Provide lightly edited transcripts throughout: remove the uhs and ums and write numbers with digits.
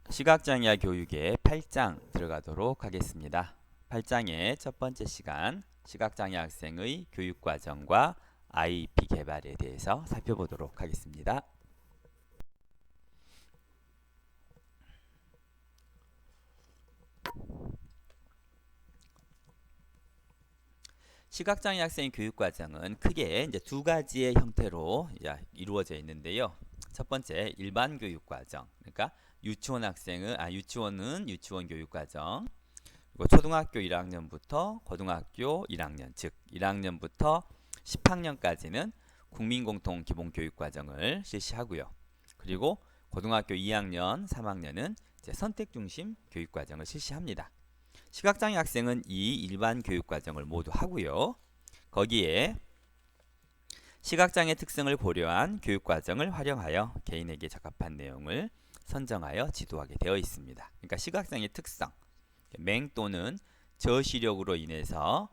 시각장애 교육의 8장 들어가도록 하겠습니다. 8장의 첫 번째 시간, 시각장애 학생의 교육과정과 IEP 개발에 대해서 살펴보도록 하겠습니다. 시각장애 학생 교육과정은 크게 이제 두 가지의 형태로 이루어져 있는데요. 첫 번째, 일반 교육과정, 그러니까 유치원은 유치원 교육과정, 그리고 초등학교 1학년부터 고등학교 1학년, 즉 1학년부터 10학년까지는 국민공통기본교육과정을 실시하고요. 그리고 고등학교 2학년, 3학년은 선택중심 교육과정을 실시합니다. 시각장애 학생은 이 일반 교육과정을 모두 하고요. 거기에 시각장애 특성을 고려한 교육과정을 활용하여 개인에게 적합한 내용을 선정하여 지도하게 되어 있습니다. 그러니까 시각장애 특성, 맹 또는 저시력으로 인해서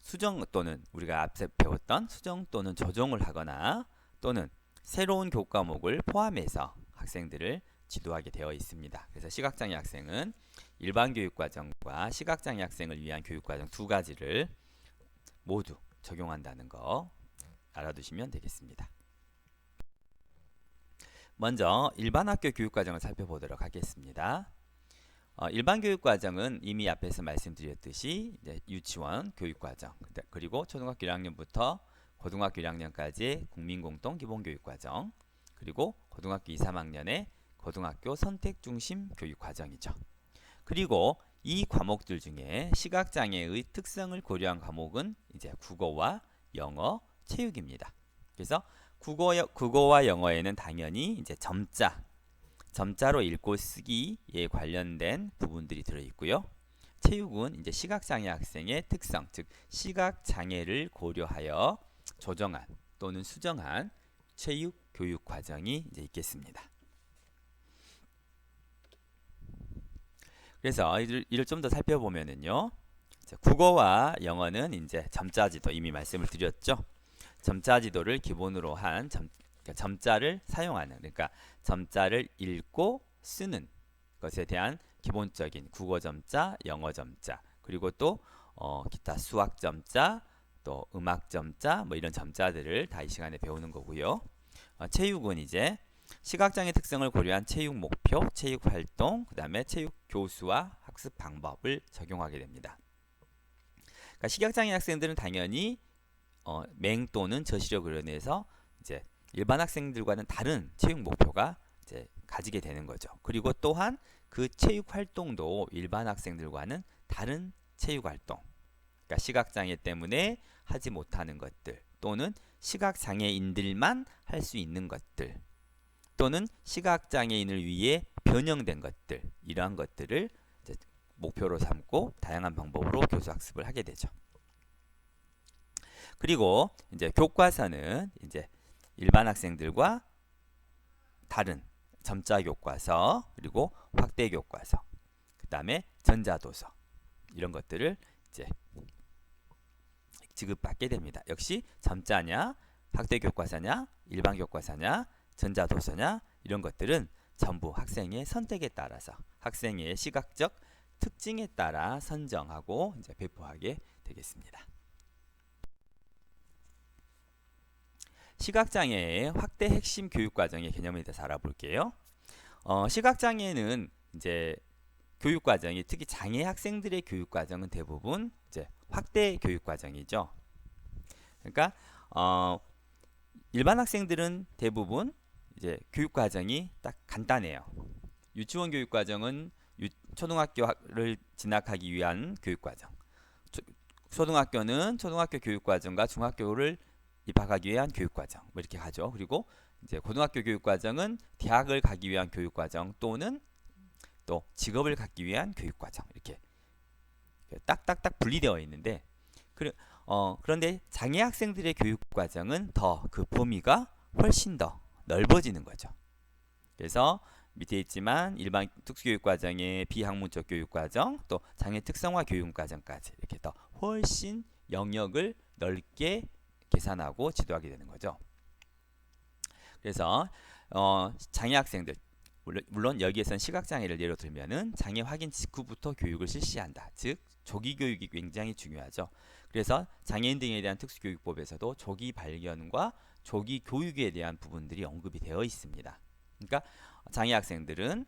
수정 또는 우리가 앞서 배웠던 수정 또는 조정을 하거나 또는 새로운 교과목을 포함해서 학생들을 지도하게 되어 있습니다. 그래서 시각장애 학생은 일반 교육과정과 시각장애 학생을 위한 교육과정 두 가지를 모두 적용한다는 거 알아두시면 되겠습니다. 먼저 일반 학교 교육과정을 살펴보도록 하겠습니다. 일반 교육과정은 이미 앞에서 말씀드렸듯이 유치원 교육과정, 그리고 초등학교 1학년부터 고등학교 1학년까지 국민공통기본교육과정, 그리고 고등학교 2, 3학년의 고등학교 선택중심 교육과정이죠. 그리고 이 과목들 중에 시각장애의 특성을 고려한 과목은 이제 국어와 영어, 체육입니다. 그래서 국어와 영어에는 당연히 이제 점자로 읽고 쓰기에 관련된 부분들이 들어있고요. 체육은 이제 시각장애 학생의 특성, 즉 시각장애를 고려하여 조정한 또는 수정한 체육 교육 과정이 이제 있겠습니다. 그래서 이를 좀 더 살펴보면은요. 국어와 영어는 이제 점자지도 이미 말씀을 드렸죠. 점자지도를 기본으로 한 점자를 사용하는, 그러니까 점자를 읽고 쓰는 것에 대한 기본적인 국어 점자, 영어 점자, 그리고 또 기타 수학 점자, 또 음악 점자, 뭐 이런 점자들을 다 이 시간에 배우는 거고요. 체육은 이제 시각장애 특성을 고려한 체육 목표, 체육 활동, 그 다음에 체육 교수와 학습 방법을 적용하게 됩니다. 그러니까 시각장애 학생들은 당연히 맹 또는 저시력으로 인해서 이제 일반 학생들과는 다른 체육 목표가 이제 가지게 되는 거죠. 그리고 또한 그 체육 활동도 일반 학생들과는 다른 체육 활동, 그러니까 시각장애 때문에 하지 못하는 것들, 또는 시각장애인들만 할 수 있는 것들, 또는 시각장애인을 위해 변형된 것들, 이러한 것들을 이제 목표로 삼고 다양한 방법으로 교수학습을 하게 되죠. 그리고 이제 교과서는 이제 일반 학생들과 다른 점자 교과서, 그리고 확대 교과서, 그 다음에 전자도서, 이런 것들을 이제 지급받게 됩니다. 역시 점자냐, 확대 교과서냐, 일반 교과서냐, 전자도서냐, 이런 것들은 전부 학생의 선택에 따라서 학생의 시각적 특징에 따라 선정하고 이제 배포하게 되겠습니다. 시각장애의 확대 핵심 교육과정의 개념에 대해서 알아볼게요. 시각장애는 이제 교육과정이, 특히 장애 학생들의 교육과정은 대부분 이제 확대 교육과정이죠. 그러니까 일반 학생들은 대부분 이제 교육과정이 딱 간단해요. 유치원 교육과정은 초등학교를 진학하기 위한 교육과정, 초등학교는 초등학교 교육과정과 중학교를 입학하기 위한 교육과정, 뭐 이렇게 가죠. 그리고 이제 고등학교 교육과정은 대학을 가기 위한 교육과정 또는 또 직업을 갖기 위한 교육과정, 이렇게 딱딱딱 분리되어 있는데, 그런데 장애 학생들의 교육과정은 더 그 범위가 훨씬 더 넓어지는 거죠. 그래서 밑에 있지만 일반 특수교육과정의 비학문적 교육과정, 또 장애 특성화 교육과정까지 이렇게 더 훨씬 영역을 넓게 계산하고 지도하게 되는 거죠. 그래서 장애 학생들, 물론 여기에선 시각장애를 예로 들면은 장애 확인 직후부터 교육을 실시한다. 즉 조기 교육이 굉장히 중요하죠. 그래서 장애인 등에 대한 특수교육법에서도 조기 발견과 조기 교육에 대한 부분들이 언급이 되어 있습니다. 그러니까 장애 학생들은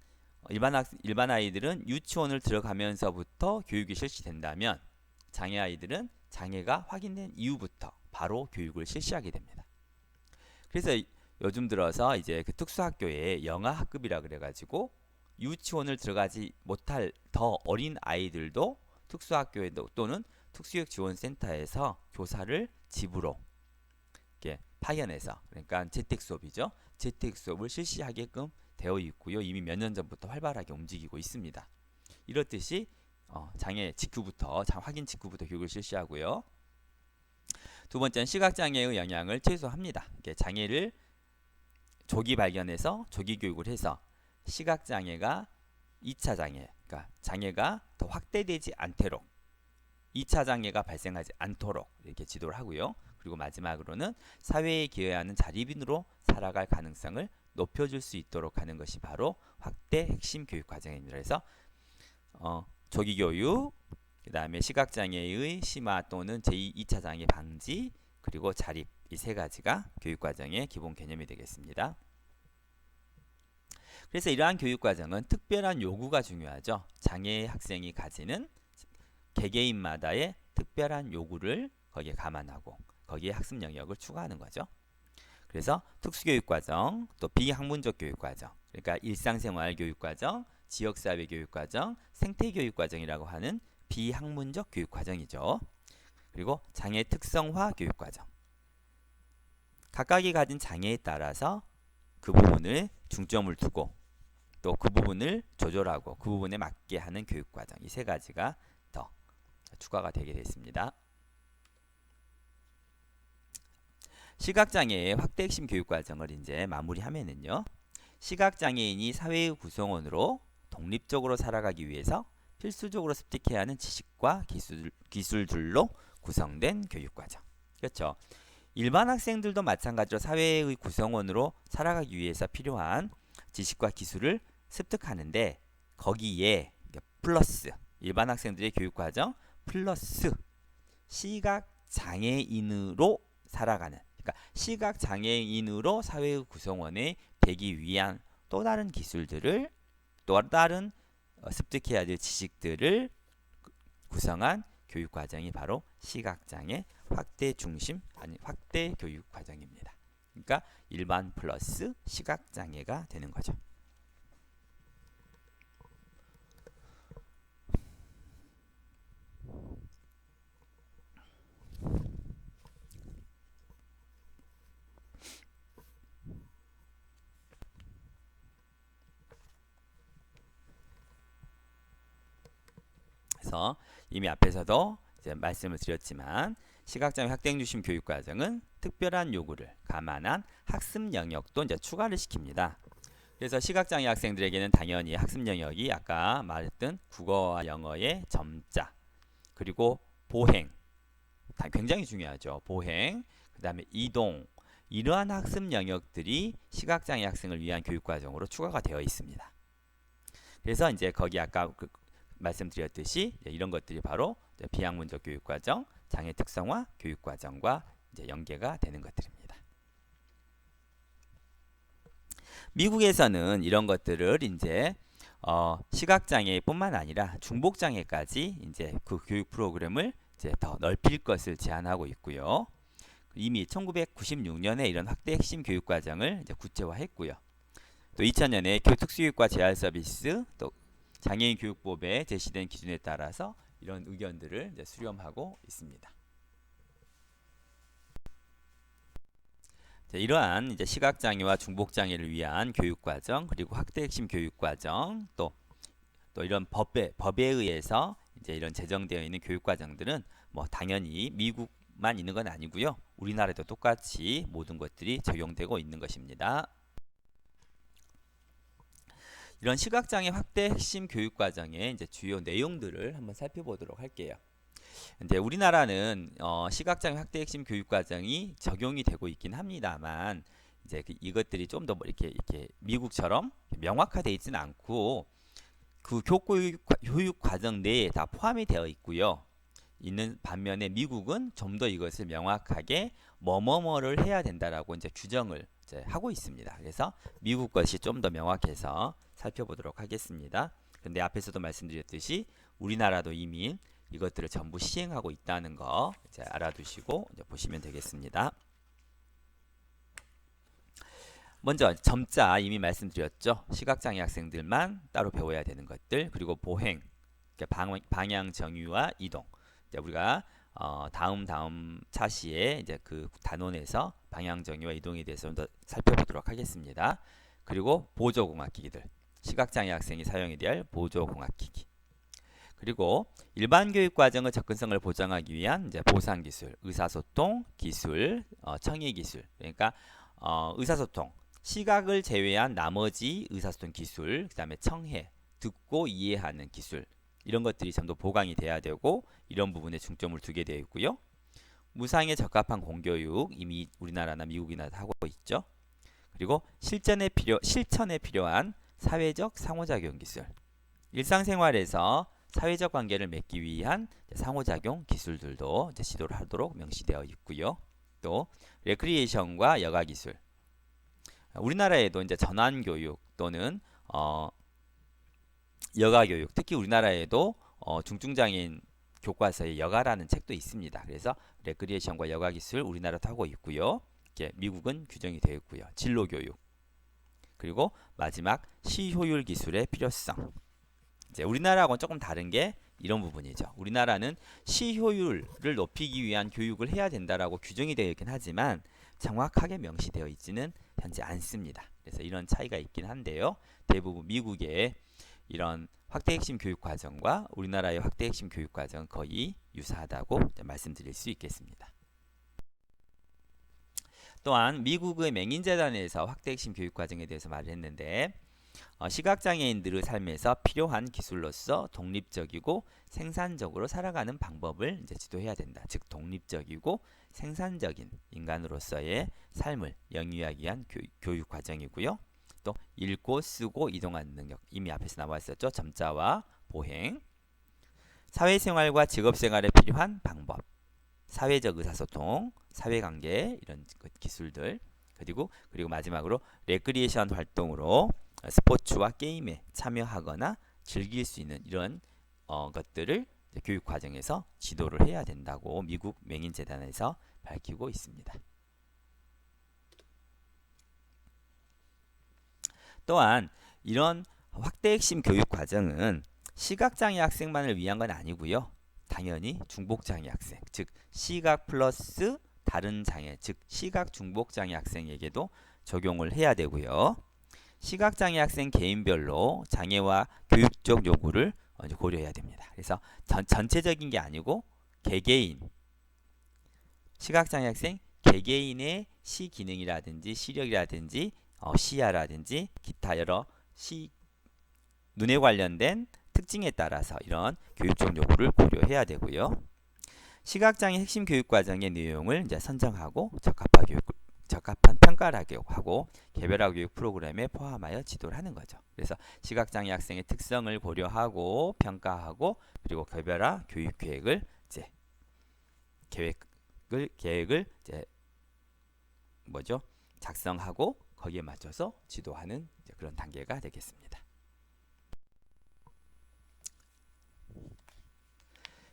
일반 아이들은 유치원을 들어가면서부터 교육이 실시된다면 장애 아이들은 장애가 확인된 이후부터 바로 교육을 실시하게 됩니다. 그래서 요즘 들어서 이제 그 특수학교에 영아학급이라 그래가지고 유치원을 들어가지 못할 더 어린 아이들도 특수학교에 또는 특수교육지원센터에서 교사를 집으로 이렇게 파견해서, 그러니까 재택 수업이죠. 재택 수업을 실시하게끔 되어 있고요. 이미 몇 년 전부터 활발하게 움직이고 있습니다. 이렇듯이 장애 직후부터 확인 직후부터 교육을 실시하고요. 두 번째는 시각장애의 영향을 최소화합니다. 장애를 조기 발견해서 조기 교육을 해서 시각장애가 2차 장애, 그러니까 장애가 더 확대되지 않도록 2차 장애가 발생하지 않도록 이렇게 지도를 하고요. 그리고 마지막으로는 사회에 기여하는 자립인으로 살아갈 가능성을 높여줄 수 있도록 하는 것이 바로 확대 핵심 교육 과정입니다. 그래서 조기 교육, 그 다음에 시각장애의 심화 또는 제2, 2차 장애 방지, 그리고 자립, 이 세 가지가 교육과정의 기본 개념이 되겠습니다. 그래서 이러한 교육과정은 특별한 요구가 중요하죠. 장애 학생이 가지는 개개인마다의 특별한 요구를 거기에 감안하고 거기에 학습 영역을 추가하는 거죠. 그래서 특수교육과정, 또 비학문적 교육과정, 그러니까 일상생활 교육과정, 지역사회 교육과정, 생태교육과정이라고 하는 비학문적 교육과정이죠. 그리고 장애 특성화 교육과정. 각각이 가진 장애에 따라서 그 부분을 중점을 두고 또 그 부분을 조절하고 그 부분에 맞게 하는 교육과정, 이 세 가지가 더 추가가 되게 됐습니다. 시각장애의 확대 핵심 교육과정을 이제 마무리하면은요, 시각장애인이 사회의 구성원으로 독립적으로 살아가기 위해서 필수적으로 습득해야 하는 지식과 기술들로 구성된 교육과정. 그렇죠. 일반 학생들도 마찬가지로 사회의 구성원으로 살아가기 위해서 필요한 지식과 기술을 습득하는데 거기에 플러스 일반 학생들의 교육과정 플러스 시각장애인으로 살아가는, 그러니까 시각장애인으로 사회의 구성원에 되기 위한 또 다른 기술들을, 또 다른 습득해야 될 지식들을 구성한 교육과정이 바로 시각장애 확대 중심, 아니 확대 교육과정입니다. 그러니까 일반 플러스 시각장애가 되는 거죠. 그래서 이미 앞에서도 이제 말씀을 드렸지만 시각장애 확대 중심 교육과정은 특별한 요구를 감안한 학습 영역도 이제 추가를 시킵니다. 그래서 시각장애 학생들에게는 당연히 학습 영역이 아까 말했던 국어와 영어의 점자, 그리고 보행, 굉장히 중요하죠. 보행, 그 다음에 이동, 이러한 학습 영역들이 시각장애 학생을 위한 교육과정으로 추가가 되어 있습니다. 그래서 이제 거기 아까 말씀드렸듯이 이런 것들이 바로 비학문적 교육과정, 장애 특성화 교육과정과 이제 연계가 되는 것들입니다. 미국에서는 이런 것들을 이제 시각장애뿐만 아니라 중복장애까지 이제 그 교육 프로그램을 이제 더 넓힐 것을 제안하고 있고요. 이미 1996년에 이런 확대 핵심 교육과정을 이제 구체화했고요. 또 2000년에 교특수교육과 재활 서비스, 또 장애인 교육법에 제시된 기준에 따라서 이런 의견들을 이제 수렴하고 있습니다. 자, 이러한 이제 시각장애와 중복장애를 위한 교육과정, 그리고 확대 핵심 교육과정, 또 이런 법에 의해서 이제 이런 제정되어 있는 교육과정들은 뭐 당연히 미국만 있는 건 아니고요. 우리나라에도 똑같이 모든 것들이 적용되고 있는 것입니다. 이런 시각장애 확대 핵심 교육과정의 이제 주요 내용들을 한번 살펴보도록 할게요. 근데 우리나라는 시각장애 확대 핵심 교육과정이 적용이 되고 있긴 합니다만 이제 이것들이 좀 더 이렇게 미국처럼 명확화되어 있지는 않고 그 교육 과정 내에 다 포함이 되어 있는 반면에 미국은 좀 더 이것을 명확하게 뭐뭐뭐를 해야 된다라고 이제 규정을 이제 하고 있습니다. 그래서 미국 것이 좀 더 명확해서 살펴보도록 하겠습니다. 근데 앞에서도 말씀드렸듯이 우리나라도 이미 이것들을 전부 시행하고 있다는 거 이제 알아두시고 이제 보시면 되겠습니다. 먼저 점자 이미 말씀드렸죠. 시각장애 학생들만 따로 배워야 되는 것들, 그리고 보행, 방향 정의와 이동. 이제 우리가 다음 차시에 이제 그 단원에서 방향 정의와 이동에 대해서 좀 더 살펴보도록 하겠습니다. 그리고 보조공학기기들, 시각장애 학생이 사용해야 될 보조공학기기. 그리고 일반 교육 과정의 접근성을 보장하기 위한 이제 보상 기술, 의사소통 기술, 청의 기술. 그러니까 의사소통, 시각을 제외한 나머지 의사소통 기술, 그다음에 청해, 듣고 이해하는 기술, 이런 것들이 전부 보강이 돼야 되고 이런 부분에 중점을 두게 되어 있고요. 무상에 적합한 공교육 이미 우리나라나 미국이나 하고 있죠. 그리고 실천에 필요한 사회적 상호작용 기술, 일상생활에서 사회적 관계를 맺기 위한 상호작용 기술들도 이제 지도를 하도록 명시되어 있고요. 또 레크리에이션과 여가 기술, 우리나라에도 이제 전환 교육 또는 여가 교육, 특히 우리나라에도 중증장애인 교과서에 여가라는 책도 있습니다. 그래서 레크리에이션과 여가 기술 우리나라도 하고 있고요. 미국은 규정이 되어 있고요. 진로 교육, 그리고 마지막 시효율 기술의 필요성. 이제 우리나라하고는 조금 다른 게 이런 부분이죠. 우리나라는 시효율을 높이기 위한 교육을 해야 된다라고 규정이 되어 있긴 하지만 정확하게 명시되어 있지는 현재 않습니다. 그래서 이런 차이가 있긴 한데요. 대부분 미국의 이런 확대 핵심 교육 과정과 우리나라의 확대 핵심 교육 과정은 거의 유사하다고 말씀드릴 수 있겠습니다. 또한 미국의 맹인재단에서 확대 핵심 교육 과정에 대해서 말을 했는데 시각장애인들의 삶에서 필요한 기술로서 독립적이고 생산적으로 살아가는 방법을 이제 지도해야 된다. 즉 독립적이고 생산적인 인간으로서의 삶을 영위하기 위한 교육 과정이고요. 또 읽고 쓰고 이동하는 능력, 이미 앞에서 나와 있었죠. 점자와 보행, 사회생활과 직업생활에 필요한 방법, 사회적 의사소통, 사회관계, 이런 기술들, 그리고 마지막으로 레크리에이션 활동으로 스포츠와 게임에 참여하거나 즐길 수 있는 이런 것들을 교육 과정에서 지도를 해야 된다고 미국 맹인재단에서 밝히고 있습니다. 또한 이런 확대 핵심 교육 과정은 시각장애 학생만을 위한 건 아니고요. 당연히 중복장애 학생, 즉 시각 플러스 다른 장애, 즉 시각 중복장애 학생에게도 적용을 해야 되고요. 시각장애 학생 개인별로 장애와 교육적 요구를 고려해야 됩니다. 그래서 전체적인 게 아니고 개개인, 시각장애 학생 개개인의 시 기능이라든지 시력이라든지 시야라든지 기타 여러 눈에 관련된 특징에 따라서 이런 교육적 요구를 고려해야 되고요. 시각장애 핵심 교육 과정의 내용을 이제 선정하고 적합한 평가를 하고 개별화 교육 프로그램에 포함하여 지도를 하는 거죠. 그래서 시각장애 학생의 특성을 고려하고 평가하고 그리고 개별화 교육 계획을 이제 작성하고 거기에 맞춰서 지도하는 그런 단계가 되겠습니다.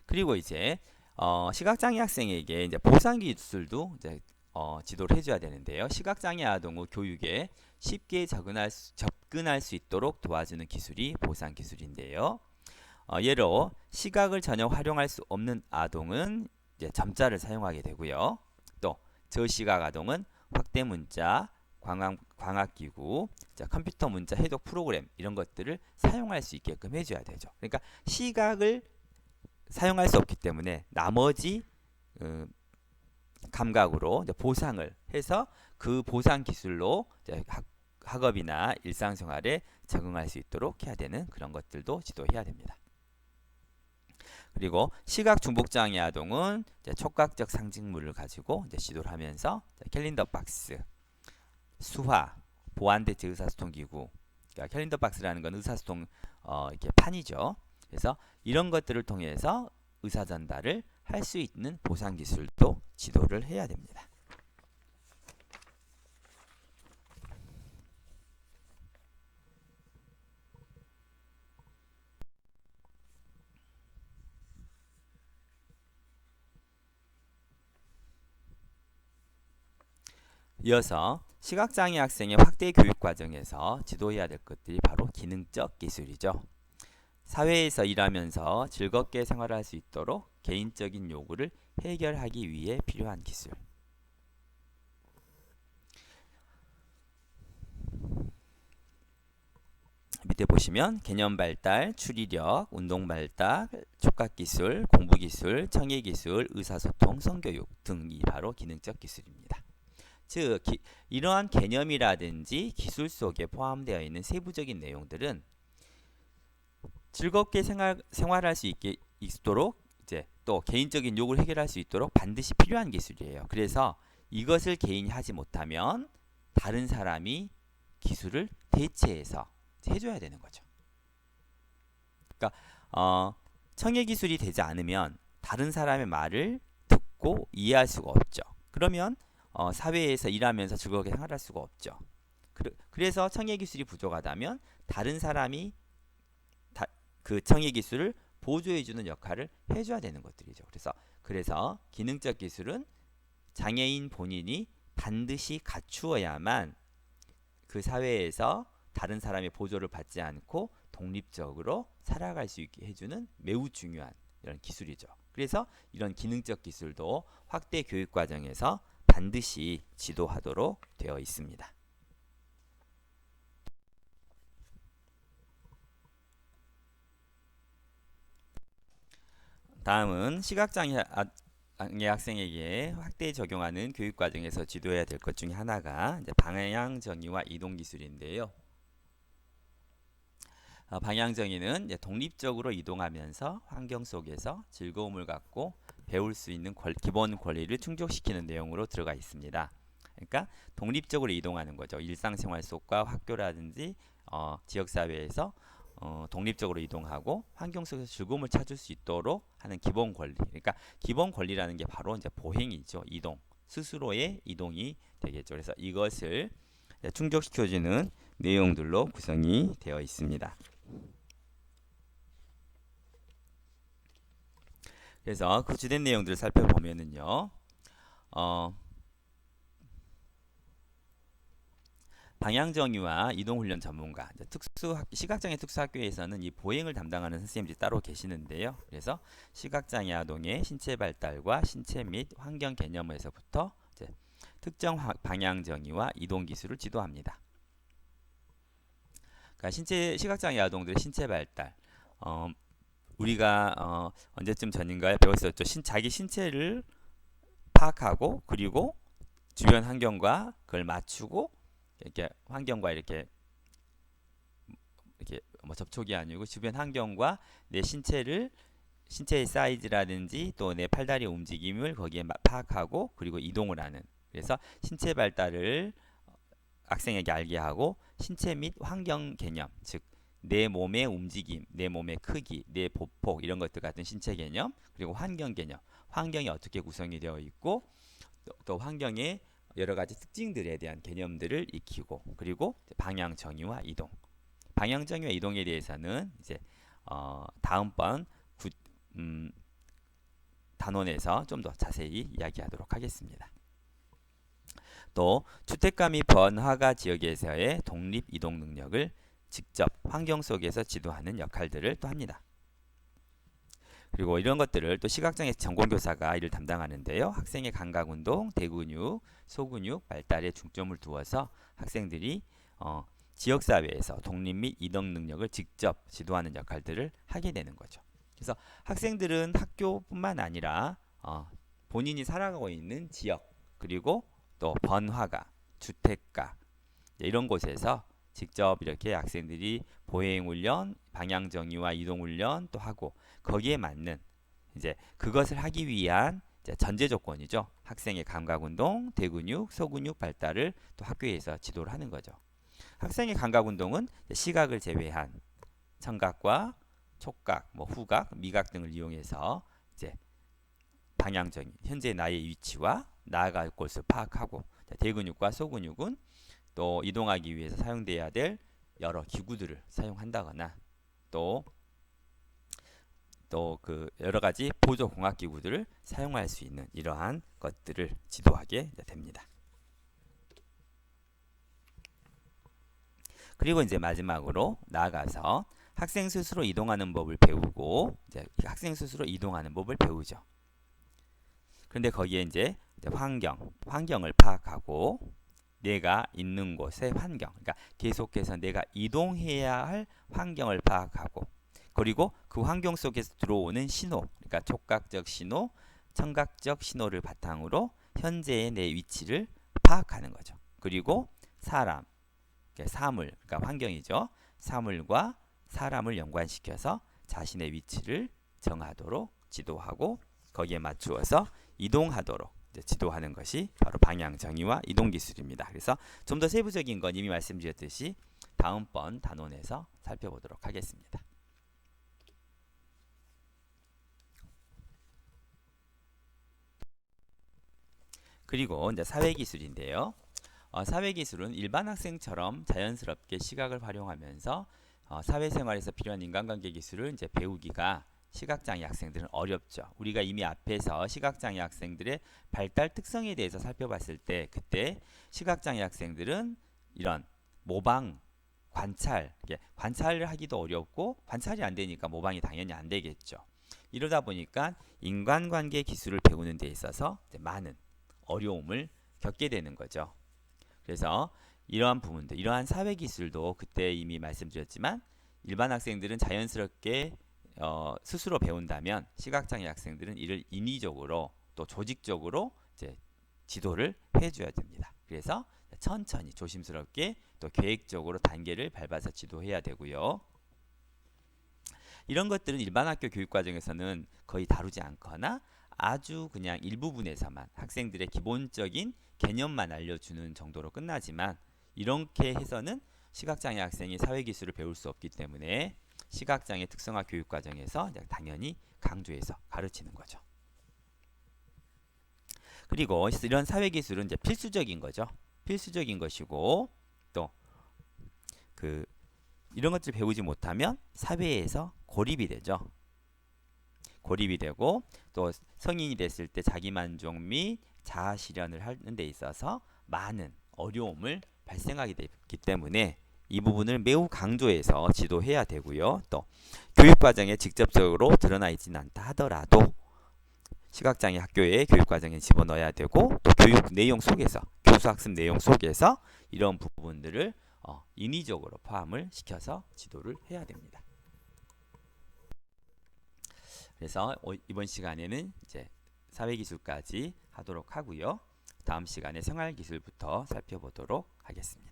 그리고 이제 시각장애 학생에게 이제 보상 기술도 이제 지도를 해줘야 되는데요. 시각장애 아동의 교육에 쉽게 접근할 수 있도록 도와주는 기술이 보상 기술인데요. 예로 시각을 전혀 활용할 수 없는 아동은 이제 점자를 사용하게 되고요. 또 저시각 아동은 확대 문자, 광학기구, 컴퓨터 문자 해독 프로그램 이런 것들을 사용할 수 있게끔 해줘야 되죠. 그러니까 시각을 사용할 수 없기 때문에 나머지 감각으로 보상을 해서 그 보상 기술로 학업이나 일상생활에 적응할 수 있도록 해야 되는 그런 것들도 지도해야 됩니다. 그리고 시각 중복장애 아동은 촉각적 상징물을 가지고 지도를 하면서 캘린더 박스, 수화, 보안대체 의사소통기구, 그러니까 캘린더 박스라는 건 의사소통 이렇게 판이죠. 그래서 이런 것들을 통해서 의사 전달을 할 수 있는 보상 기술도 지도를 해야 됩니다. 이어서 시각장애 학생의 확대 교육 과정에서 지도해야 될 것들이 바로 기능적 기술이죠. 사회에서 일하면서 즐겁게 생활할 수 있도록 개인적인 요구를 해결하기 위해 필요한 기술. 밑에 보시면 개념 발달, 추리력, 운동 발달, 촉각 기술, 공부 기술, 청해 기술, 의사소통, 성교육 등이 바로 기능적 기술입니다. 즉 이러한 개념이라든지 기술 속에 포함되어 있는 세부적인 내용들은 즐겁게 생활할 수 있도록 이제 또 개인적인 요구를 해결할 수 있도록 반드시 필요한 기술이에요. 그래서 이것을 개인이 하지 못하면 다른 사람이 기술을 대체해서 해줘야 되는 거죠. 그러니까 청해 기술이 되지 않으면 다른 사람의 말을 듣고 이해할 수가 없죠. 그러면 사회에서 일하면서 즐겁게 생활할 수가 없죠. 그래서 청해 기술이 부족하다면 다른 사람이 그 청해 기술을 보조해주는 역할을 해줘야 되는 것들이죠. 그래서 기능적 기술은 장애인 본인이 반드시 갖추어야만 그 사회에서 다른 사람의 보조를 받지 않고 독립적으로 살아갈 수 있게 해주는 매우 중요한 이런 기술이죠. 그래서 이런 기능적 기술도 확대 교육 과정에서 반드시 지도하도록 되어 있습니다. 다음은 시각장애 학생에게 확대 적용하는 교육 과정에서 지도해야 될 것 중에 하나가 이제 방향 정의와 이동 기술인데요. 방향 정의는 이제 독립적으로 이동하면서 환경 속에서 즐거움을 갖고 배울 수 있는 기본 권리를 충족시키는 내용으로 들어가 있습니다. 그러니까 독립적으로 이동하는 거죠. 일상생활 속과 학교라든지 지역사회에서 독립적으로 이동하고 환경 속에서 즐거움을 찾을 수 있도록 하는 기본 권리. 그러니까 기본 권리라는 게 바로 이제 보행이죠. 이동. 스스로의 이동이 되겠죠. 그래서 이것을 충족시켜주는 내용들로 구성이 되어 있습니다. 그래서 그 주된 내용들을 살펴보면은요. 방향정의와 이동훈련 전문가, 시각장애 특수학교에서는 이 보행을 담당하는 선생님들이 따로 계시는데요. 그래서 시각장애 아동의 신체 발달과 신체 및 환경 개념에서부터 특정 방향정의와 이동 기술을 지도합니다. 그러니까 시각장애 아동들의 신체 발달, 우리가 언제쯤 전인가에 배웠었죠. 자기 신체를 파악하고 그리고 주변 환경과 그걸 맞추고 이렇게 환경과 이렇게 뭐 접촉이 아니고 주변 환경과 내 신체의 사이즈라든지 또 내 팔다리 움직임을 거기에 파악하고 그리고 이동을 하는. 그래서 신체 발달을 학생에게 알게 하고 신체 및 환경 개념, 즉 내 몸의 움직임, 내 몸의 크기, 내 보폭 이런 것들 같은 신체 개념, 그리고 환경 개념, 환경이 어떻게 구성이 되어 있고 또 환경의 여러 가지 특징들에 대한 개념들을 익히고 그리고 방향 정의와 이동. 방향 정의와 이동에 대해서는 이제 다음번 단원에서 좀 더 자세히 이야기하도록 하겠습니다. 또 주택가 및 번화가 지역에서의 독립 이동 능력을 직접 환경 속에서 지도하는 역할들을 또 합니다. 그리고 이런 것들을 또 시각장애 전공교사가 이를 담당하는데요. 학생의 감각운동, 대근육, 소근육 발달에 중점을 두어서 학생들이 지역사회에서 독립 및 이동 능력을 직접 지도하는 역할들을 하게 되는 거죠. 그래서 학생들은 학교뿐만 아니라 본인이 살아가고 있는 지역 그리고 또 번화가, 주택가 이런 곳에서 직접 이렇게 학생들이 보행훈련, 방향정의와 이동훈련 또 하고 거기에 맞는 이제 그것을 하기 위한 이제 전제 조건이죠. 학생의 감각운동, 대근육, 소근육 발달을 또 학교에서 지도를 하는 거죠. 학생의 감각 운동은 시각을 제외한 청각과 촉각, 뭐 후각, 미각 등을 이용해서 이제 방향적인 현재 나의 위치와 나아갈 곳을 파악하고, 대근육과 소근육은 또 이동하기 위해서 사용돼야 될 여러 기구들을 사용한다거나 또 그 여러 가지 보조 공학 기구들을 사용할 수 있는 이러한 것들을 지도하게 됩니다. 그리고 이제 마지막으로 나아가서 학생 스스로 이동하는 법을 배우고, 이제 학생 스스로 이동하는 법을 배우죠. 그런데 거기에 이제 환경을 파악하고 내가 있는 곳의 환경, 그러니까 계속해서 내가 이동해야 할 환경을 파악하고, 그리고 그 환경 속에서 들어오는 신호, 그러니까 촉각적 신호, 청각적 신호를 바탕으로 현재의 내 위치를 파악하는 거죠. 그리고 사물, 그러니까 환경이죠. 사물과 사람을 연관시켜서 자신의 위치를 정하도록 지도하고 거기에 맞추어서 이동하도록 지도하는 것이 바로 방향 정의와 이동 기술입니다. 그래서 좀 더 세부적인 건 이미 말씀드렸듯이 다음번 단원에서 살펴보도록 하겠습니다. 그리고 이제 사회기술인데요. 사회기술은 일반 학생처럼 자연스럽게 시각을 활용하면서 사회생활에서 필요한 인간관계 기술을 이제 배우기가 시각장애 학생들은 어렵죠. 우리가 이미 앞에서 시각장애 학생들의 발달 특성에 대해서 살펴봤을 때, 그때 시각장애 학생들은 이런 모방, 관찰을 하기도 어렵고 관찰이 안 되니까 모방이 당연히 안 되겠죠. 이러다 보니까 인간관계 기술을 배우는 데 있어서 많은 어려움을 겪게 되는 거죠. 그래서 이러한 부분들, 이러한 사회기술도 그때 이미 말씀드렸지만 일반 학생들은 자연스럽게 스스로 배운다면 시각장애 학생들은 이를 인위적으로 또 조직적으로 이제 지도를 해줘야 됩니다. 그래서 천천히 조심스럽게 또 계획적으로 단계를 밟아서 지도해야 되고요. 이런 것들은 일반 학교 교육과정에서는 거의 다루지 않거나 아주 그냥 일부분에서만 학생들의 기본적인 개념만 알려주는 정도로 끝나지만, 이렇게 해서는 시각장애 학생이 사회기술을 배울 수 없기 때문에 시각장애 특성화 교육과정에서 당연히 강조해서 가르치는 거죠. 그리고 이런 사회기술은 이제 필수적인 거죠. 필수적인 것이고, 또 이런 것들을 배우지 못하면 사회에서 고립이 되죠. 고립이 되고 또 성인이 됐을 때 자기만족 및 자아 실현을 하는 데 있어서 많은 어려움을 발생하게 되기 때문에 이 부분을 매우 강조해서 지도해야 되고요. 또 교육과정에 직접적으로 드러나 있지는 않다 하더라도 시각장애 학교의 교육과정에 집어넣어야 되고, 또 교육 내용 속에서, 교수학습 내용 속에서 이런 부분들을 인위적으로 포함을 시켜서 지도를 해야 됩니다. 그래서 이번 시간에는 이제 사회기술까지 하도록 하고요. 다음 시간에 생활기술부터 살펴보도록 하겠습니다.